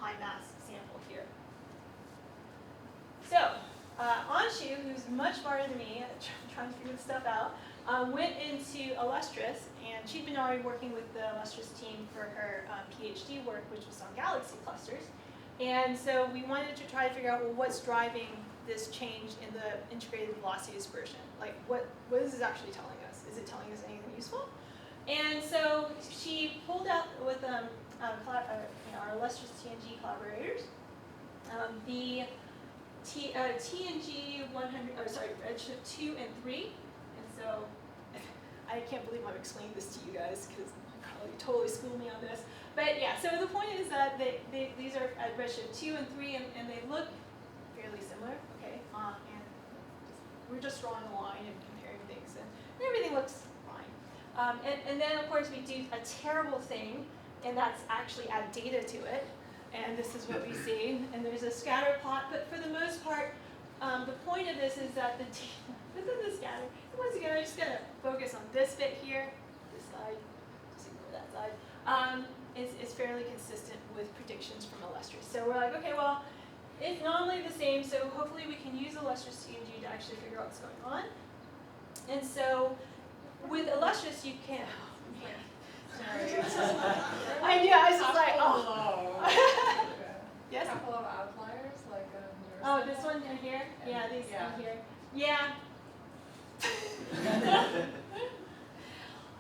high mass sample here. So, Anshu, who's much smarter than me, trying to figure this stuff out, went into Illustris, and she'd been already working with the Illustris team for her PhD work, which was on galaxy clusters. And so we wanted to try to figure out, well, what's driving this change in the integrated velocity dispersion? Like, what is this actually telling us? Is it telling us anything useful? And so she pulled out with our IllustrisTNG collaborators the TNG 100, or sorry, redshift 2 and 3. And so I can't believe I'm explaining this to you guys because you totally schooled me on this. But yeah, so the point is that these are at redshift 2 and 3, and they look fairly similar, okay? And we're just drawing a line and comparing things, and everything looks fine. And then, of course, we do a terrible thing, and that's actually add data to it. And this is what we see. And there's a scatter plot, but for the most part, the point of this is that this is the scatter. Once again, I'm just going to focus on this bit here, this side, just ignore that side. Is fairly consistent with predictions from Illustris. So we're like, okay, well, it's nominally the same, so hopefully we can use IllustrisTNG to actually figure out what's going on. And so with Illustris, you can. Oh, man. I knew, I was just like, oh. Yes? A couple of outliers, like oh, this one in here? Yeah, these in here. Yeah.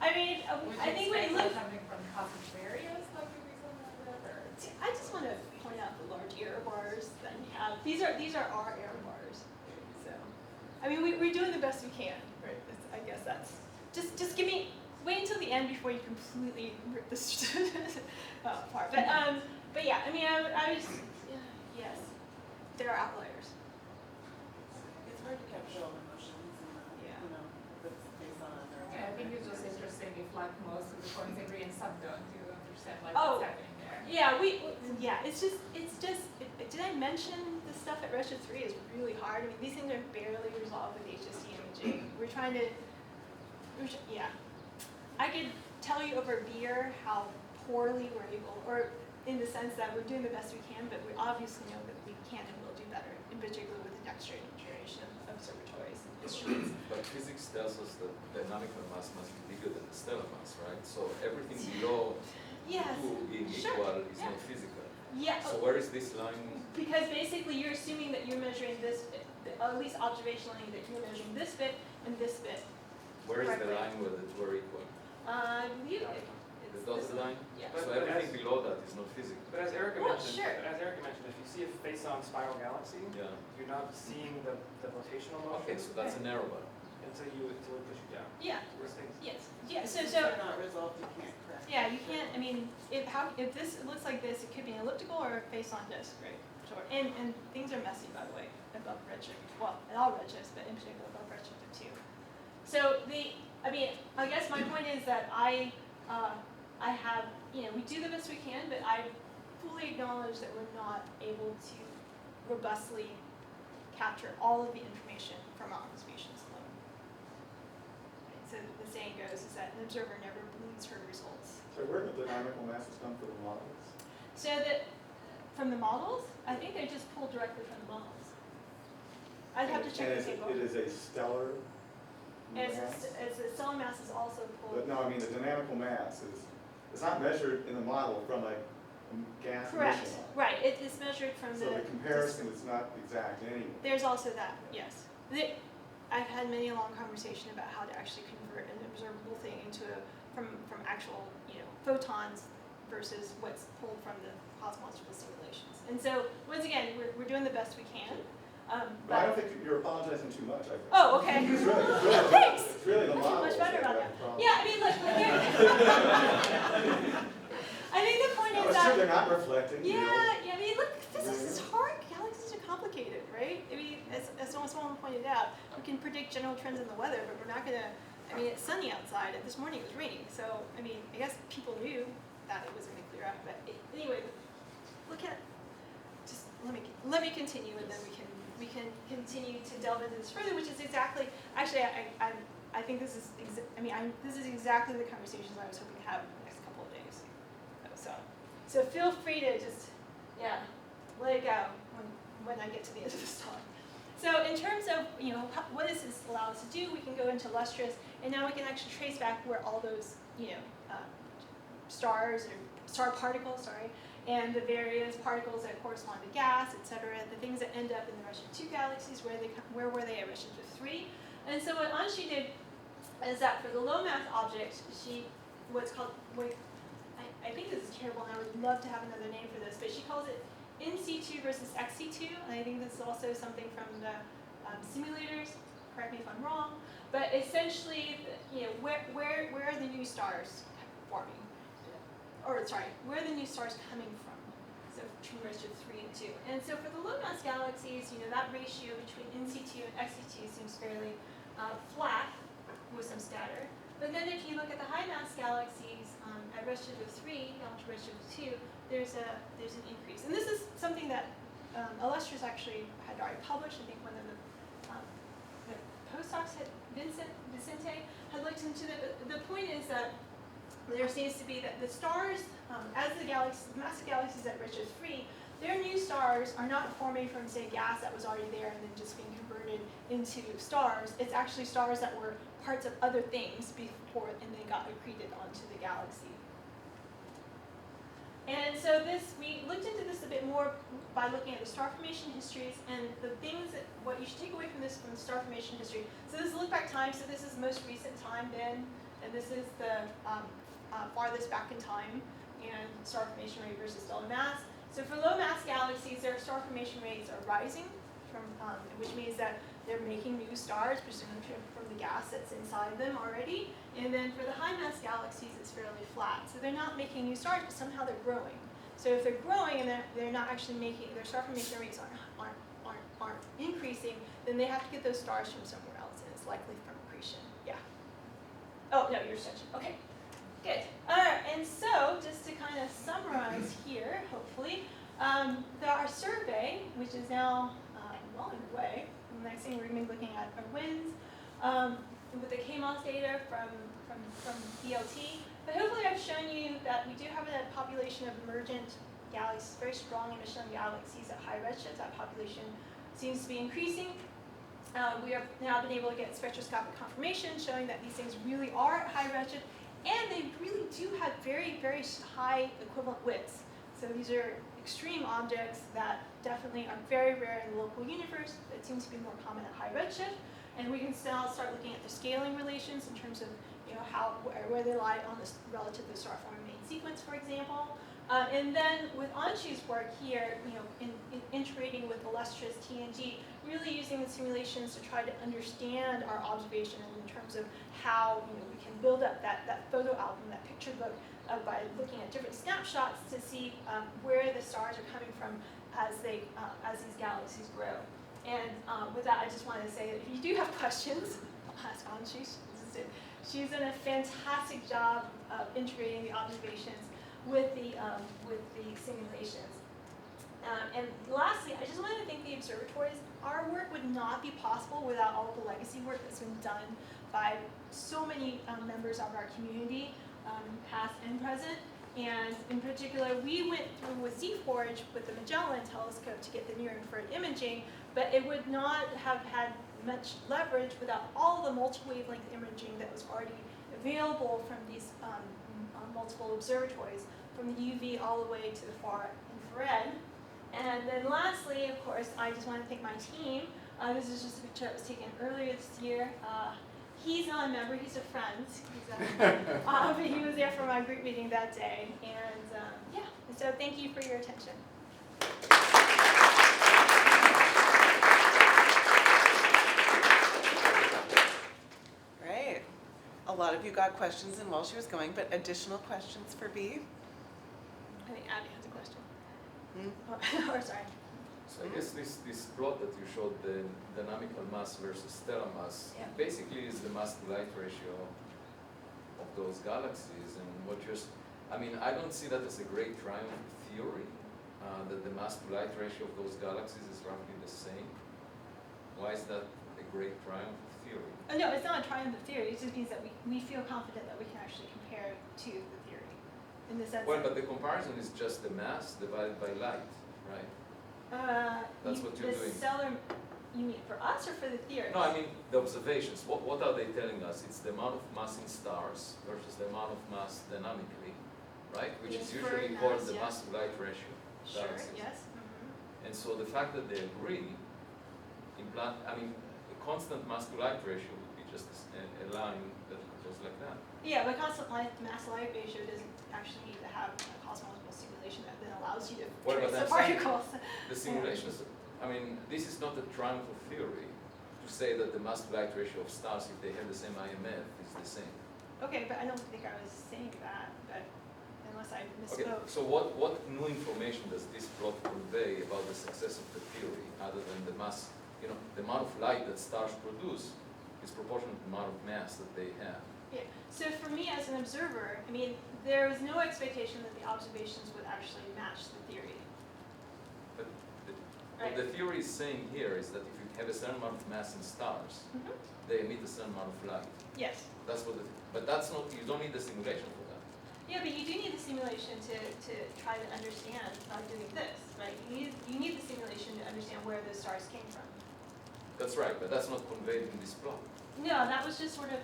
I mean, I think when you look. Coming from cosmic areas, like something like that, or? I just want to point out the large error bars that we have. These are our error bars. So, I mean, we're doing the best we can, right? I guess that's just wait until the end before you completely rip this apart. But yeah, I mean, I was yes, there are outliers. It's hard to capture all emotions, and you know, that's based on other. Yeah, I think it's just interesting if like most of the points agree and some don't. You understand like Oh, what's happening there. Yeah, it's just. Did I mention the stuff at redshift 3 is really hard? I mean, these things are barely resolved with HSC imaging. We're trying to. Yeah, I could tell you over beer how poorly we're able, or in the sense that we're doing the best we can, but we obviously know that we can and will do better, in particular with the next generation of observatories and instruments. But physics tells us that dynamical mass must be bigger than the stellar mass, right? So everything below 2 being equal is not physical. Yeah. So where is this line? Because basically you're assuming that you're measuring this bit, at least observationally, that you're measuring this bit and this bit. Where is the line where the two are equal? I believe The dotted line? Yeah. So everything below that is not physical. But as Erica Well, mentioned, sure. if you see a face-on spiral galaxy, Yeah. you're not seeing the rotational motion. Okay, so that's an error bar. Until it push you down. Yeah. Where's things? Yes. Yeah. If So they're not resolved, you can't correct. yeah, you can't. I mean, if this looks like this, it could be an elliptical or a face-on disk, right? Sure. And things are messy, by the way, above redshift. Well, at all redshifts, but in particular above redshift 2. So I guess my point is that I have, we do the best we can, but I fully acknowledge that we're not able to robustly capture all of the information from our observations alone. Right, so the saying goes is that an observer never believes her results. So where do the dynamical masses come from the models? So that from the models, I think they just pulled directly from the models. I'd have to check the table. It is a stellar mass? It's a stellar mass is also pulled. But no, I mean the dynamical mass is not measured in the model from a gas Correct. emission line. Right. It is measured from So the comparison is not exact anyway. There's also that. Yes. I've had many a long conversation about how to actually convert an observable thing into from actual photons versus what's pulled from the cosmological simulations. And so once again, we're doing the best we can. But I don't think you're apologizing too much. I think. Oh, okay. It's really, Thanks. It's really the model. Much better about that. Problem. Yeah, I mean, look. I think the point is It's that. true, they're not reflecting. Yeah. I mean, look, physics is hard. Galaxies are complicated, right? I mean, as someone pointed out, we can predict general trends in the weather, but we're not going to. I mean, it's sunny outside, and this morning it was raining. So, I mean, I guess people knew that it was going to clear up. But anyway, look at. Just let me continue, and then we can continue to delve into this further, which is exactly. Actually, I think this is. This is exactly the conversations I was hoping to have in the next couple of days. So feel free to just. Yeah. when I get to the end of this talk. So in terms of, what does this allow us to do, we can go into Illustris, and now we can actually trace back where all those, stars, or star particles, and the various particles that correspond to gas, etc., the things that end up in the redshift 2 galaxies, where were they at redshift 3? And so what Anshi did is that for the low mass object, what's called, I think this is terrible, and I would love to have another name for this, but she calls it NC2 versus XC2, and I think this is also something from the simulators, correct me if I'm wrong, but essentially, where are the new stars forming? Or sorry, where are the new stars coming from? So between redshift 3 and 2. And so for the low mass galaxies, that ratio between NC2 and XC2 seems fairly flat with some scatter. But then if you look at the high mass galaxies at redshift 3 down to redshift 2, there's an increase. And this is something that Illustris actually had already published. I think one of the postdocs, Vicente, had looked into it. But the point is that there seems to be that the stars, as the massive galaxies at redshift 3, their new stars are not forming from, say, gas that was already there and then just being converted into stars. It's actually stars that were parts of other things before and then got accreted onto the galaxy. And so we looked into this a bit more by looking at the star formation histories and the things that, what you should take away from this, from the star formation history. So this is look back time, so this is most recent time then, and this is the farthest back in time, and star formation rate versus stellar mass. So for low mass galaxies, their star formation rates are rising, which means that they're making new stars, presumably from the gas that's inside them already. And then for the high mass galaxies, it's fairly flat. So they're not making new stars, but somehow they're growing. So if they're growing and they're not actually making, their star formation rates aren't increasing, then they have to get those stars from somewhere else, and it's likely from accretion. Yeah. Oh, no, your section. Okay. Good. All right, and so just to kind of summarize here, hopefully, our survey, which is now well underway. The next thing we're going to be looking at are winds with the KMOS data from BLT. But hopefully I've shown you that we do have a population of emergent galaxies, very strong emission galaxies at high redshift. That population seems to be increasing. We have now been able to get spectroscopic confirmation showing that these things really are at high redshift. And they really do have very, very high equivalent widths. So these are extreme objects that definitely are very rare in the local universe, but seem to be more common at high redshift. And we can now start looking at the scaling relations in terms of where they lie on this relative to the star forming main sequence, for example. And then with Anshu's work here, in integrating with IllustrisTNG, really using the simulations to try to understand our observation in terms of how we can build up that photo album, that picture book, by looking at different snapshots to see where the stars are coming from as these galaxies grow. And with that, I just wanted to say that if you do have questions, I'll ask Anshu. She's done a fantastic job of integrating the observations with the simulations. And lastly, I just wanted to thank the observatories. Our work would not be possible without all of the legacy work that's been done by so many members of our community, past and present. And in particular, we went through with ZFOURGE with the Magellan telescope to get the near-infrared imaging, but it would not have had much leverage without all the multi-wavelength imaging that was already available from these multiple observatories, from the UV all the way to the far infrared. And then lastly, of course, I just want to thank my team. This is just a picture that was taken earlier this year. He's not a member, he's a friend. But he was there for my group meeting that day. And yeah, so thank you for your attention. Great. A lot of you got questions in while she was going, but additional questions for B? I think Abby has a question. Or sorry. So I guess this plot that you showed, the dynamical mass versus stellar mass, basically is the mass to light ratio of those galaxies. And I don't see that as a great triumph theory, that the mass to light ratio of those galaxies is roughly the same. Why is that a great triumph theory? Oh, no, it's not a triumph of theory. It just means that we feel confident that we can actually compare it to the theory. In the sense well, but the comparison is just the mass divided by light, right? That's what you're doing. The stellar, you mean for us or for the theories? No, I mean the observations. What are they telling us? It's the amount of mass in stars versus the amount of mass dynamically, right? Which is Yes, usually for called mass, the yeah. mass to light ratio. Sure, Galaxies. yes. And so the fact that they agree, I mean, a constant mass to light ratio would be just a line that goes like that. Yeah, but constant mass light ratio doesn't actually need to have a cosmological simulation that then allows you to Well, trace but the I'm saying particles. The simulations, I mean, this is not a triumph of theory to say that the mass to light ratio of stars, if they have the same IMF, is the same. Okay, but I don't think I was saying that, but unless I Okay, misspoke. so what new information does this plot convey about the success of the theory, other than the mass, the amount of light that stars produce is proportional to the amount of mass that they have. Yeah, so for me as an observer, I mean, there was no expectation that the observations would actually match the theory. But Right. what the theory is saying here is that if you have a certain amount of mass in stars, they emit a certain amount of light. Yes. That's what but that's not, you don't need the simulation for that. Yeah, but you do need the simulation to try to understand by doing this, right? You need the simulation to understand where those stars came from. That's right, but that's not conveyed in this plot. No, that was just sort of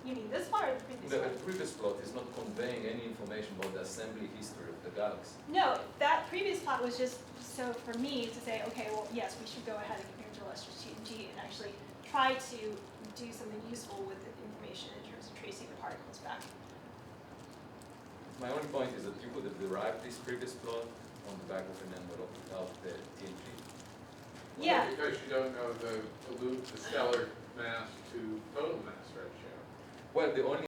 you mean this part or the previous The one? previous plot is not conveying any information about the assembly history of the galaxy. No, that previous plot was just so for me to say, okay, well, yes, we should go ahead and compare to IllustrisTNG and actually try to do something useful with the information in terms of tracing the particles back. My only point is that you could have derived this previous plot on the back of an envelope without the TNG. Yeah. Because you don't know the stellar mass to total mass ratio. Well, the only